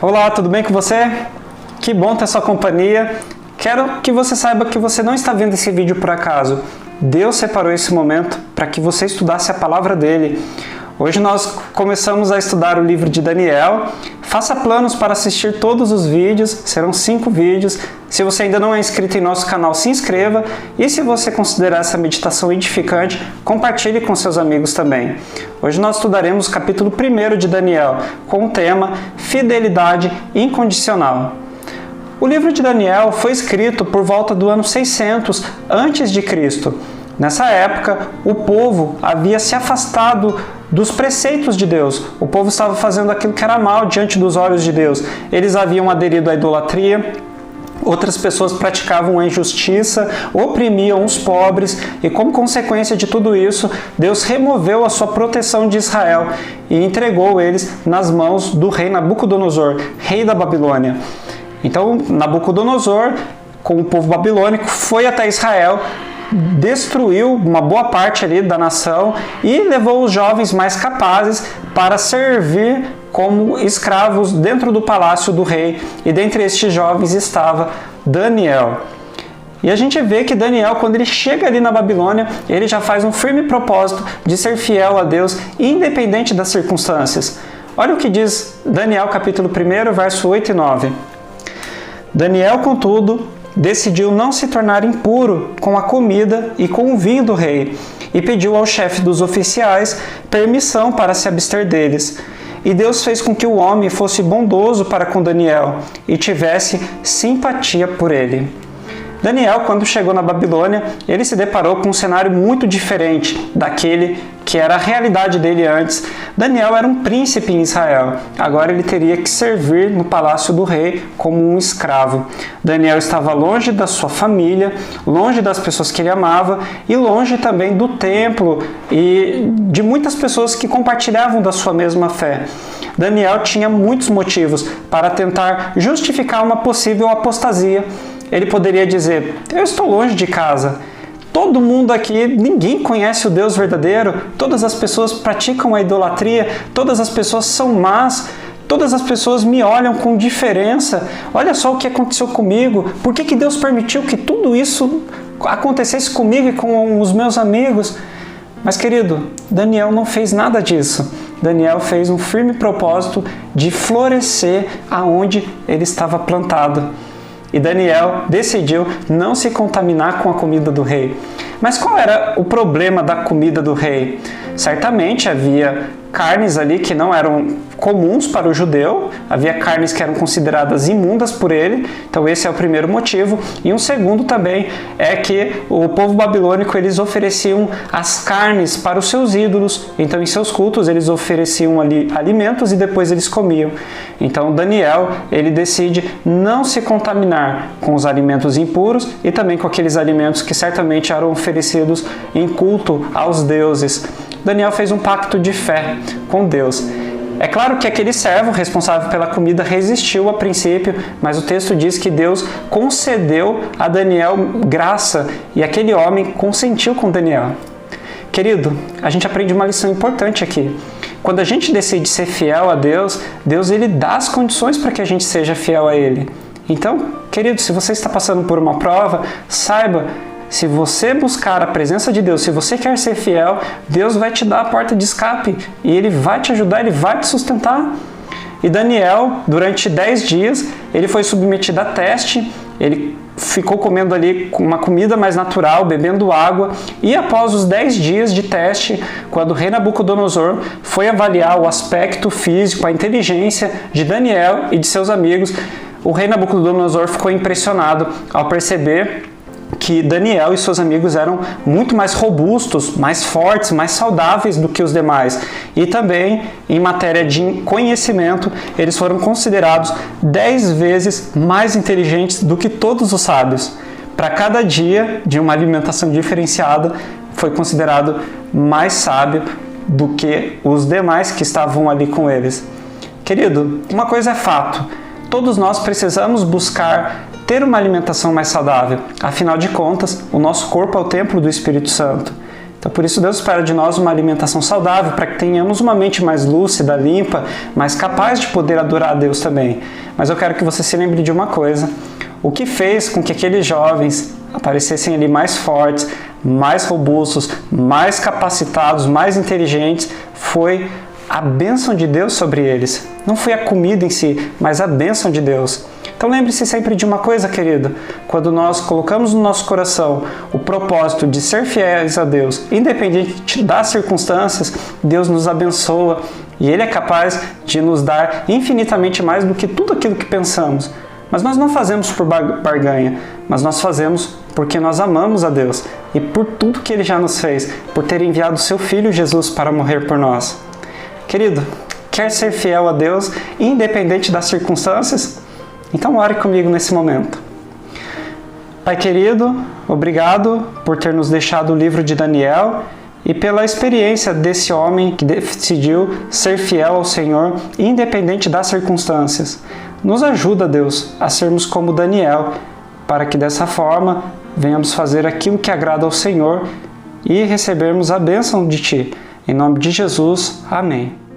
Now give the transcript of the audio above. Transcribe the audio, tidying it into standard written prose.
Olá, tudo bem com você? Que bom ter sua companhia. Quero que você saiba que você não está vendo esse vídeo por acaso. Deus separou esse momento para que você estudasse a palavra dele. Hoje nós começamos a estudar o livro de Daniel. Faça planos para assistir todos os vídeos, serão 5 vídeos. Se você ainda não é inscrito em nosso canal, se inscreva. E se você considerar essa meditação edificante, compartilhe com seus amigos também. Hoje nós estudaremos o capítulo 1 de Daniel, com o tema Fidelidade Incondicional. O livro de Daniel foi escrito por volta do ano 600 a.C. Nessa época, o povo havia se afastado dos preceitos de Deus. O povo estava fazendo aquilo que era mal diante dos olhos de Deus. Eles haviam aderido à idolatria, outras pessoas praticavam a injustiça, oprimiam os pobres e, como consequência de tudo isso, Deus removeu a sua proteção de Israel e entregou eles nas mãos do rei Nabucodonosor, rei da Babilônia. Então, Nabucodonosor, com o povo babilônico, foi até Israel, destruiu uma boa parte ali da nação e levou os jovens mais capazes para servir como escravos dentro do palácio do rei. E dentre estes jovens estava Daniel. E a gente vê que Daniel, quando ele chega ali na Babilônia, ele já faz um firme propósito de ser fiel a Deus, independente das circunstâncias. Olha o que diz Daniel capítulo 1, verso 8 e 9. Daniel, contudo, decidiu não se tornar impuro com a comida e com o vinho do rei, e pediu ao chefe dos oficiais permissão para se abster deles. E Deus fez com que o homem fosse bondoso para com Daniel e tivesse simpatia por ele. Daniel, quando chegou na Babilônia, ele se deparou com um cenário muito diferente daquele que era a realidade dele antes. Daniel era um príncipe em Israel. Agora ele teria que servir no palácio do rei como um escravo. Daniel estava longe da sua família, longe das pessoas que ele amava e longe também do templo e de muitas pessoas que compartilhavam da sua mesma fé. Daniel tinha muitos motivos para tentar justificar uma possível apostasia. Ele poderia dizer: eu estou longe de casa, todo mundo aqui, ninguém conhece o Deus verdadeiro, todas as pessoas praticam a idolatria, todas as pessoas são más, todas as pessoas me olham com diferença, olha só o que aconteceu comigo, por que Deus permitiu que tudo isso acontecesse comigo e com os meus amigos? Mas querido, Daniel não fez nada disso. Daniel fez um firme propósito de florescer aonde ele estava plantado. E Daniel decidiu não se contaminar com a comida do rei. Mas qual era o problema da comida do rei? Certamente havia carnes ali que não eram comuns para o judeu, havia carnes que eram consideradas imundas por ele, então esse é o primeiro motivo. E um segundo também é que o povo babilônico, eles ofereciam as carnes para os seus ídolos, então em seus cultos eles ofereciam ali alimentos e depois eles comiam. Então Daniel, ele decide não se contaminar com os alimentos impuros e também com aqueles alimentos que certamente eram oferecidos em culto aos deuses. Daniel fez um pacto de fé com Deus. É claro que aquele servo responsável pela comida resistiu a princípio, mas o texto diz que Deus concedeu a Daniel graça e aquele homem consentiu com Daniel. Querido, a gente aprende uma lição importante aqui. Quando a gente decide ser fiel a Deus, Deus ele dá as condições para que a gente seja fiel a Ele. Então, querido, se você está passando por uma prova, saiba, se você buscar a presença de Deus, se você quer ser fiel, Deus vai te dar a porta de escape e Ele vai te ajudar, Ele vai te sustentar. E Daniel, durante 10 dias, ele foi submetido a teste, ele ficou comendo ali uma comida mais natural, bebendo água, e após os 10 dias de teste, quando o rei Nabucodonosor foi avaliar o aspecto físico, a inteligência de Daniel e de seus amigos, o rei Nabucodonosor ficou impressionado ao perceber que Daniel e seus amigos eram muito mais robustos, mais fortes, mais saudáveis do que os demais. E também, em matéria de conhecimento, eles foram considerados 10 vezes mais inteligentes do que todos os sábios. Para cada dia de uma alimentação diferenciada, foi considerado mais sábio do que os demais que estavam ali com eles. Querido, uma coisa é fato, todos nós precisamos buscar ter uma alimentação mais saudável. Afinal de contas, o nosso corpo é o templo do Espírito Santo. Então, por isso, Deus espera de nós uma alimentação saudável, para que tenhamos uma mente mais lúcida, limpa, mais capaz de poder adorar a Deus também. Mas eu quero que você se lembre de uma coisa: o que fez com que aqueles jovens aparecessem ali mais fortes, mais robustos, mais capacitados, mais inteligentes, foi a bênção de Deus sobre eles. Não foi a comida em si, mas a bênção de Deus. Então lembre-se sempre de uma coisa, querido: quando nós colocamos no nosso coração o propósito de ser fiéis a Deus, independente das circunstâncias, Deus nos abençoa e Ele é capaz de nos dar infinitamente mais do que tudo aquilo que pensamos. Mas nós não fazemos por barganha, mas nós fazemos porque nós amamos a Deus e por tudo que Ele já nos fez, por ter enviado o Seu Filho Jesus para morrer por nós. Querido, quer ser fiel a Deus, independente das circunstâncias? Então ore comigo nesse momento. Pai querido, obrigado por ter nos deixado o livro de Daniel e pela experiência desse homem que decidiu ser fiel ao Senhor, independente das circunstâncias. Nos ajuda, Deus, a sermos como Daniel, para que dessa forma venhamos fazer aquilo que agrada ao Senhor e recebermos a bênção de Ti. Em nome de Jesus, amém.